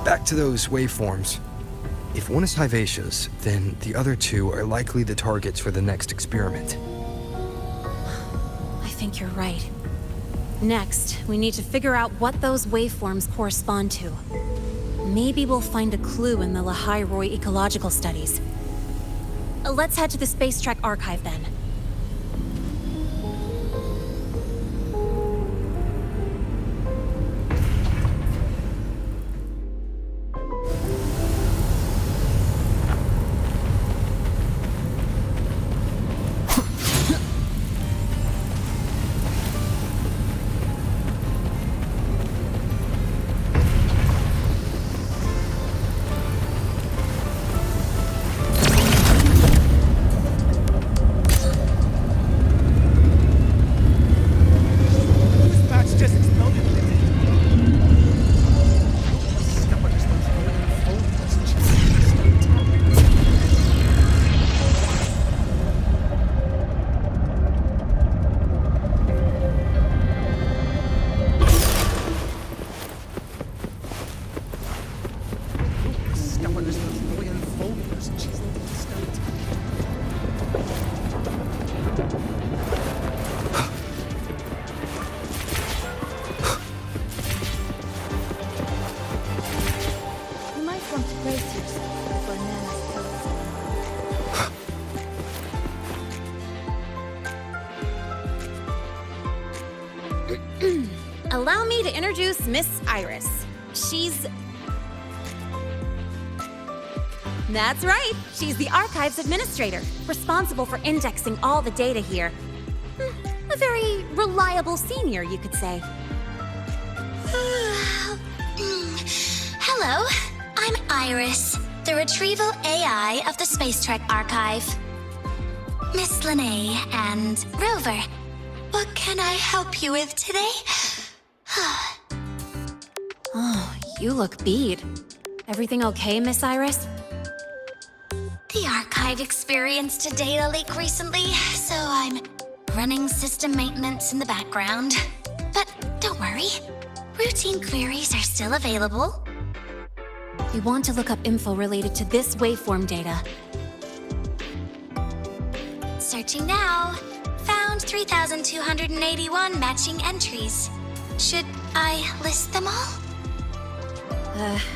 back to those waveforms. If one is vivacious, then the other two are likely the targets for the next experiment. I think you're right. Next, we need to figure out what those waveforms correspond to. Maybe we'll find a clue in the Lahai-Roy ecological studies. Let's head to the Space Trek archive then. Allow me to introduce Miss Iris. That's right, she's the Archives Administrator, responsible for indexing all the data here. A very reliable senior, you could say. Hello, I'm Iris, the Retrieval AI of the Space Trek Archive. Miss Lene and Rover, what can I help you with today? Oh, you look beat. Everything okay, Miss Iris? The Archive experienced a data leak recently, so I'm running system maintenance in the background. But don't worry, routine queries are still available. We want to look up info related to this waveform data. Searching now. Found 3,281 matching entries. Should I list them all?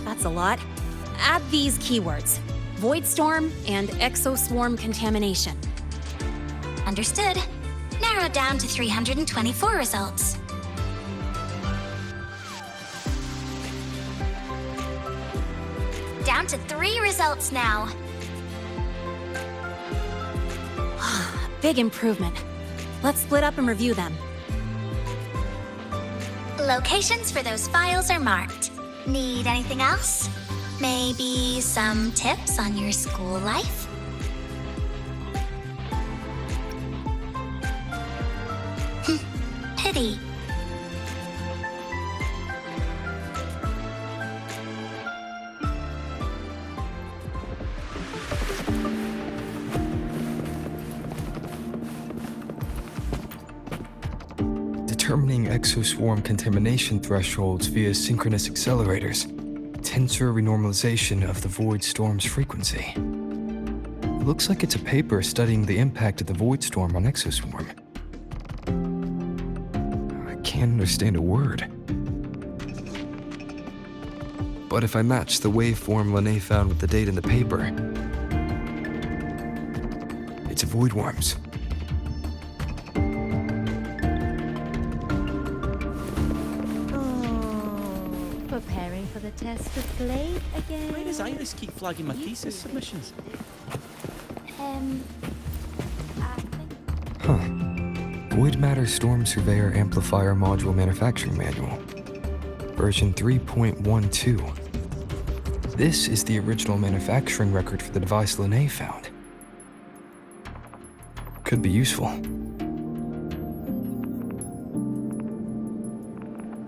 That's a lot. Add these keywords: Void Storm and Exoswarm Contamination. Understood. Narrowed down to 324 results. Down to 3 results now. Big improvement. Let's split up and review them. Locations for those files are marked. Need anything else? Maybe some tips on your school life? Pity. Determining exoswarm contamination thresholds via synchronous accelerators. Tensor renormalization of the void storm's frequency. It looks like it's a paper studying the impact of the void storm on exoswarm. I can't understand a word. But if I match the waveform Lene found with the data in the paper, it's a void worms. Preparing for the test of Blade again. Why does Iris keep flagging my thesis submissions? Void Matter Storm Surveyor Amplifier Module Manufacturing Manual. Version 3.12. This is the original manufacturing record for the device Lene found. Could be useful.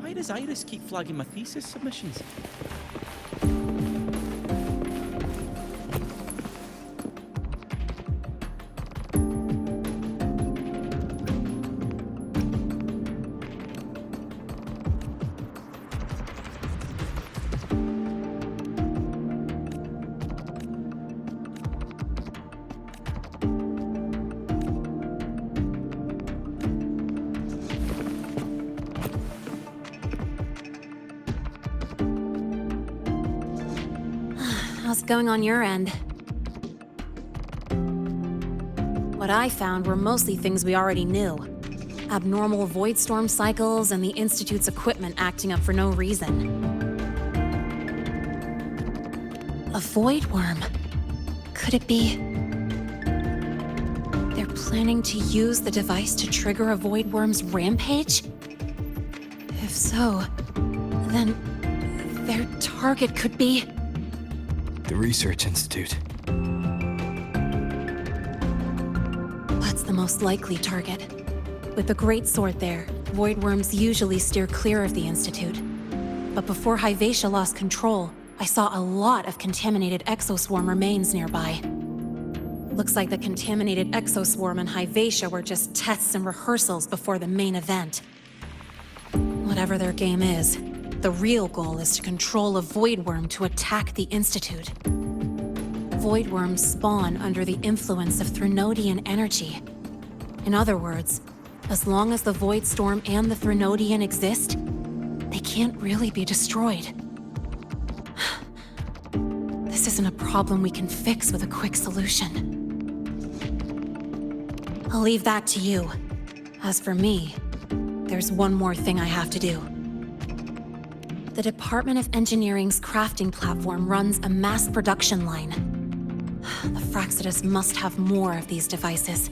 Why does Iris keep flagging my thesis submissions? How's it going on your end? What I found were mostly things we already knew. Abnormal void storm cycles and the Institute's equipment acting up for no reason. A void worm. Could it be... they're planning to use the device to trigger a void worm's rampage? If so, then their target could be... The Research Institute. That's the most likely target. With the Great Sword there, void worms usually steer clear of the Institute. But before Hyvatia lost control, I saw a lot of contaminated exoswarm remains nearby. Looks like the contaminated exoswarm and Hyvatia were just tests and rehearsals before the main event. Whatever their game is, the real goal is to control a void worm to attack the Institute. Void worms spawn under the influence of Threnodian energy. In other words, as long as the Void Storm and the Threnodian exist, they can't really be destroyed. This isn't a problem we can fix with a quick solution. I'll leave that to you. As for me, there's one more thing I have to do. The Department of Engineering's crafting platform runs a mass production line. The Fraxidus must have more of these devices.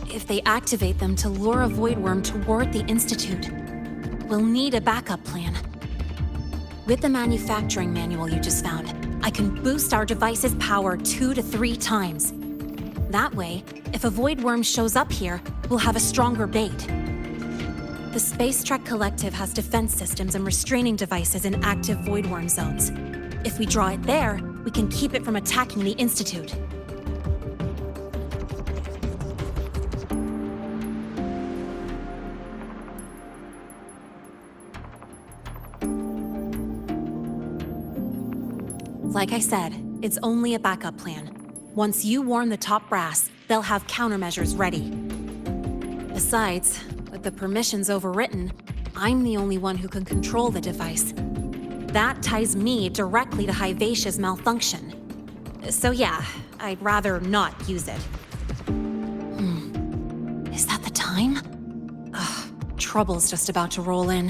If they activate them to lure a void worm toward the Institute, we'll need a backup plan. With the manufacturing manual you just found, I can boost our device's power 2 to 3 times. That way, if a void worm shows up here, we'll have a stronger bait. The Space Trek Collective has defense systems and restraining devices in active void worm zones. If we draw it there, we can keep it from attacking the Institute. Like I said, it's only a backup plan. Once you warn the top brass, they'll have countermeasures ready. Besides, with the permissions overwritten, I'm the only one who can control the device. That ties me directly to Hyvatia's malfunction. So yeah, I'd rather not use it. Is that the time? Ugh, trouble's just about to roll in.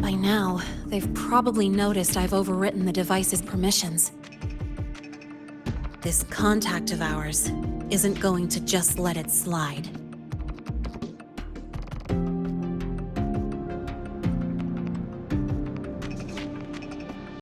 By now, they've probably noticed I've overwritten the device's permissions. This contact of ours isn't going to just let it slide.